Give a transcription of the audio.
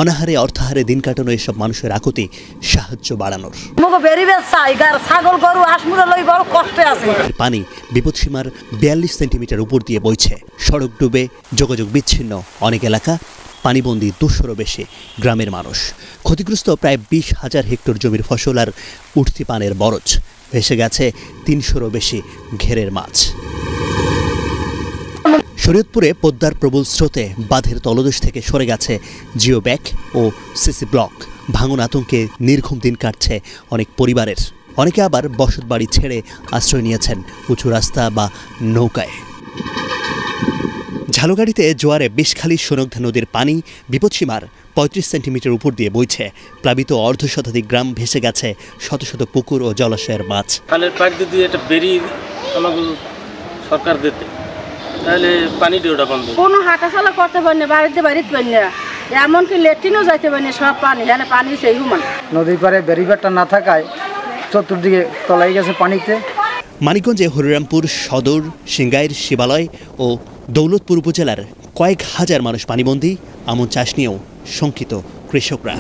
অনাহারে অর্থাহারে দিন কাটানো এসব মানুষের আকুতি সাহায্য বাড়ানোর। পানি বিপদসীমার ৪২ সেন্টিমিটার উপর দিয়ে বইছে। সড়ক ডুবে, যোগাযোগ বিচ্ছিন্ন অনেক এলাকা, পানিবন্দী ২০০-রও বেশি গ্রামের মানুষ। ক্ষতিগ্রস্ত প্রায় ২০,০০০ হেক্টর জমির ফসল আর উঠতি পানের বরজ। ভেসে গেছে ৩০০-রও বেশি ঘেরের মাছ। শরীয়তপুরে পদ্মার প্রবল স্রোতে বাঁধের তলদেশ থেকে সরে গেছে জিও ব্যাগ ও সিসি ব্লক। ভাঙন আতঙ্কে নির্ঘুম দিন কাটছে অনেক পরিবারের। অনেকে আবার বসতবাড়ি ছেড়ে আশ্রয় নিয়েছেন উঁচু রাস্তা বা নৌকায়। ঝালুগাড়িতে জোয়ারে বিষখালী সোনকধা নদীর পানি বিপদসীমার ৩৫ সেন্টিমিটার উপর দিয়ে বইছে। প্লাবিত অর্ধশতাধিক গ্রাম, ভেসে গেছে শত শত পুকুর ও জলাশয়ের মাছ। খালের পাড় দিয়ে এটা বেরিয়ে আমাকে সরকার দিতে, তাহলে পানি দেওয়াটা বন্ধ। কোনো হাঁটাচলা করতে পারি না, বাড়িতে পারি না, এমনকি লেট্রিনও যাইতে পারি না, সব পানি। এখানে পানি সেই হুমান। নদীর পাড়ে ব্যারিকেডটা না থাকায় চতুর্দিকে তলাই গেছে পানিতে। মানিকগঞ্জে হরিরামপুর সদর, সিংগাইর, শিবালয় ও দৌলতপুর উপজেলার কয়েক হাজার মানুষ পানিবন্দী। আমন চাষ নিয়েও শঙ্কিত কৃষকরা।